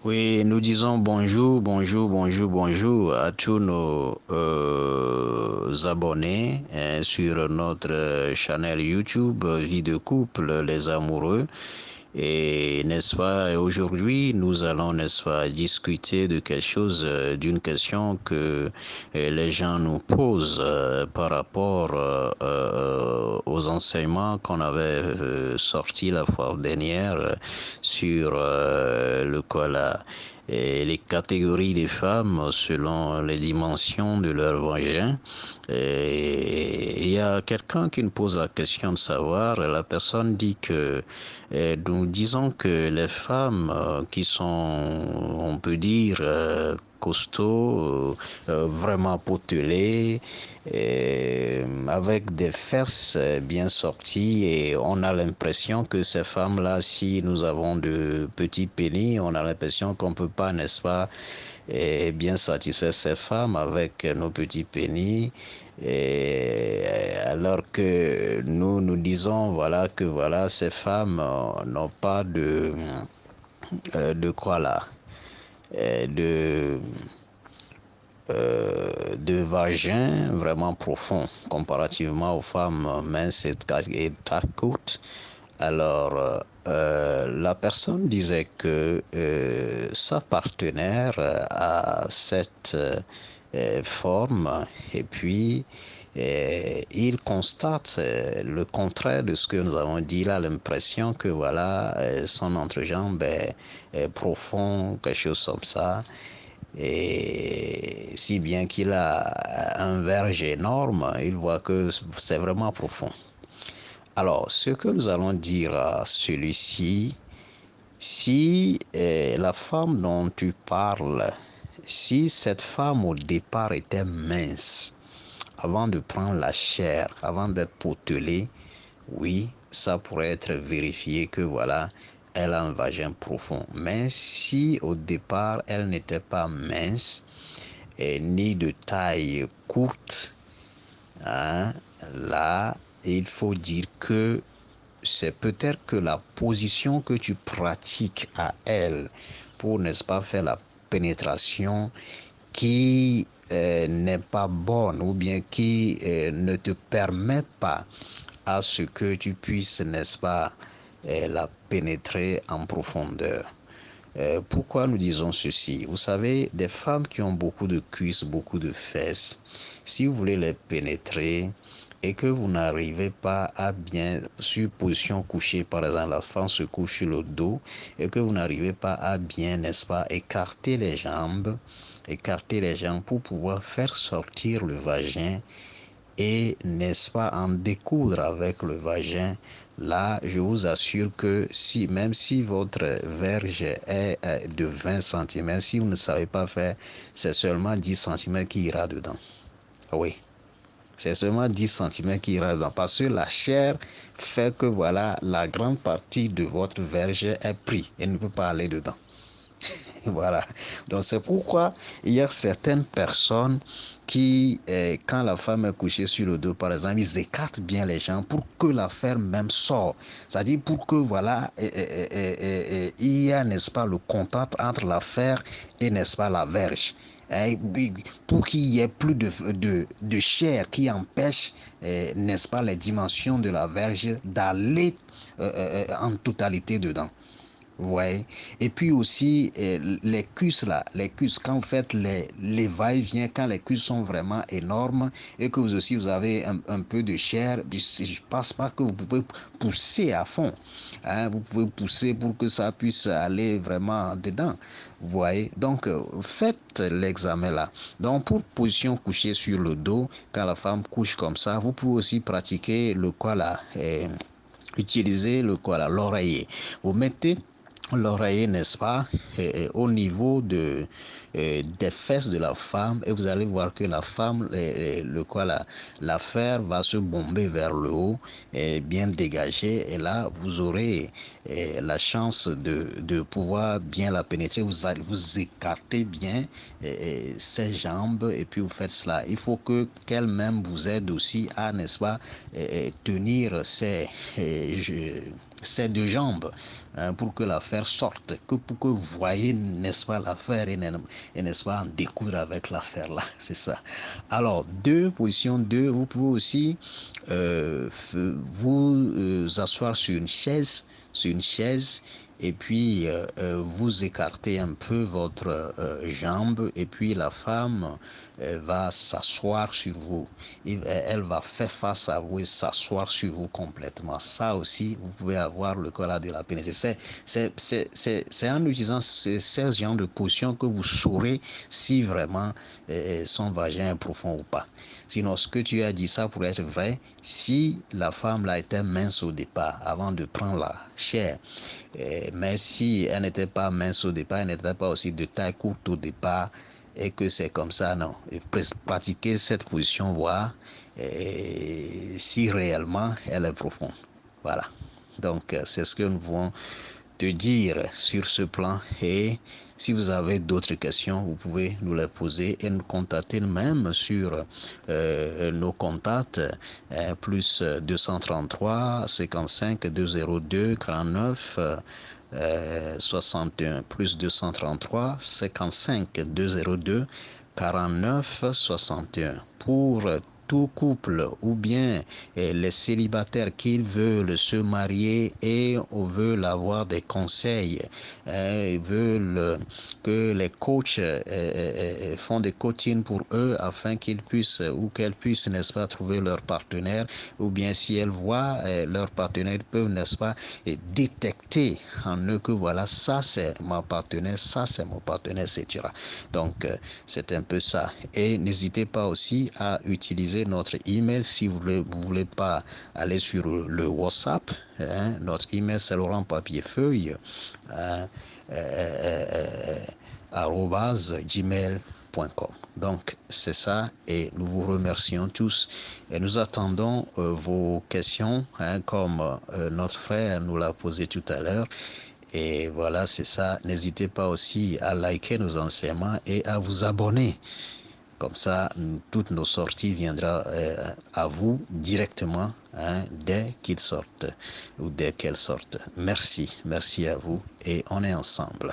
Oui, nous disons bonjour, bonjour, bonjour, bonjour à tous nos abonnés sur notre channel YouTube Vie de couple, les amoureux. Et n'est-ce pas, aujourd'hui, nous allons, n'est-ce pas, discuter de quelque chose, d'une question que les gens nous posent par rapport aux enseignements qu'on avait sortis la fois dernière sur le quoi là, et les catégories des femmes selon les dimensions de leur vagin. Et il y a quelqu'un qui nous pose la question de savoir, la personne dit que nous disons que les femmes qui sont, on peut dire, costauds, vraiment potelées, avec des fesses bien sorties, et on a l'impression que ces femmes-là, si nous avons de petits pénis, on a l'impression qu'on ne peut pas, n'est-ce pas, bien satisfaire ces femmes avec nos petits pénis. Alors que nous disons voilà que voilà ces femmes n'ont pas de quoi là, de de vagin vraiment profond comparativement aux femmes minces et très courtes. Alors, la personne disait que sa partenaire a cette forme, et puis il constate le contraire de ce que nous avons dit. Il a l'impression que voilà, son entrejambe est profond, quelque chose comme ça. Et si bien qu'il a un verge énorme, il voit que c'est vraiment profond. Alors, ce que nous allons dire à celui-ci, si la femme dont tu parles, si cette femme au départ était mince, avant de prendre la chair, avant d'être potelée, oui, ça pourrait être vérifié que voilà, elle a un vagin profond. Mais si au départ elle n'était pas mince, ni de taille courte, hein, là, il faut dire que c'est peut-être que la position que tu pratiques à elle pour, n'est-ce pas, faire la pénétration qui n'est pas bonne, ou bien qui ne te permet pas à ce que tu puisses, n'est-ce pas, la pénétrer en profondeur. Pourquoi nous disons ceci? Vous savez, des femmes qui ont beaucoup de cuisses, beaucoup de fesses, si vous voulez les pénétrer et que vous n'arrivez pas à bien, sur position couchée, par exemple, la femme se couche sur le dos, et que vous n'arrivez pas à bien, n'est-ce pas, écarter les jambes pour pouvoir faire sortir le vagin et, n'est-ce pas, en découdre avec le vagin. Là, je vous assure que si, même si votre verge est de 20 cm, si vous ne savez pas faire, c'est seulement 10 cm qui ira dedans. Oui, c'est seulement 10 cm qui ira dedans. Parce que la chair fait que voilà, la grande partie de votre verge est prise et ne peut pas aller dedans. Voilà. Donc c'est pourquoi il y a certaines personnes qui, quand la femme est couchée sur le dos, par exemple, ils écartent bien les jambes pour que l'affaire même sorte. C'est-à-dire pour que, voilà, il y a, n'est-ce pas, le contact entre l'affaire et, n'est-ce pas, la verge. Et pour qu'il y ait plus de chair qui empêche, n'est-ce pas, les dimensions de la verge d'aller en totalité dedans. Ouais. Et puis aussi, les cuisses là, les cuisses, quand vous faites les va-et-vient, quand les cuisses sont vraiment énormes et que vous aussi vous avez un peu de chair, je pense pas que vous pouvez pousser à fond. Hein, vous pouvez pousser pour que ça puisse aller vraiment dedans. Vous voyez? Donc, faites l'examen là. Donc, pour position couchée sur le dos, quand la femme couche comme ça, vous pouvez aussi pratiquer le quoi là, utiliser le quoi là, l'oreiller. Vous mettez l'oreiller, n'est-ce pas, au niveau des fesses de la femme, et vous allez voir que la femme, l'affaire va se bomber vers le haut, bien dégagée, et là, vous aurez la chance de pouvoir bien la pénétrer. Vous allez vous écarter bien ses jambes, et puis vous faites cela. Il faut que qu'elle-même vous aide aussi à, n'est-ce pas, tenir ses deux jambes pour que l'affaire sorte, pour que vous voyez, n'est-ce pas, l'affaire et n'est-ce pas, en découdre avec l'affaire là, c'est ça. Alors, position 2, vous pouvez aussi vous asseoir sur une chaise et puis vous écartez un peu votre jambe et puis la femme va s'asseoir sur vous. Elle va faire face à vous et s'asseoir sur vous complètement. Ça aussi, vous pouvez avoir le col de la pénétration. C'est en utilisant ces genres de positions que vous saurez si vraiment son vagin est profond ou pas. Sinon, ce que tu as dit, ça pourrait être vrai si la femme là était mince au départ, avant de prendre la chair. Mais si elle n'était pas mince au départ, elle n'était pas aussi de taille courte au départ, et que c'est comme ça, non. Et pratiquer cette position, voir si réellement elle est profonde. Voilà. Donc, c'est ce que nous voulons te dire sur ce plan. Et si vous avez d'autres questions, vous pouvez nous les poser et nous contacter même sur nos contacts plus 233 55 202 49 61 plus 233 55 202 49 61 pour tout couple ou bien les célibataires qui veulent se marier et veulent avoir des conseils, veulent que les coachs font des coachings pour eux afin qu'ils puissent ou qu'elles puissent, n'est-ce pas, trouver leur partenaire, ou bien si elles voient leur partenaire, ils peuvent, n'est-ce pas, détecter en eux que voilà, ça c'est ma partenaire, ça c'est mon partenaire, etc. Donc, c'est un peu ça. Et n'hésitez pas aussi à utiliser notre email si vous voulez pas aller sur le WhatsApp. Hein. Notre email, c'est Laurent Papier Feuille, gmail.com. Donc, c'est ça et nous vous remercions tous et nous attendons vos questions comme notre frère nous l'a posé tout à l'heure. Et voilà, c'est ça. N'hésitez pas aussi à liker nos enseignements et à vous abonner. Comme ça, toutes nos sorties viendront à vous directement dès qu'ils sortent ou dès qu'elles sortent. Merci, merci à vous et on est ensemble.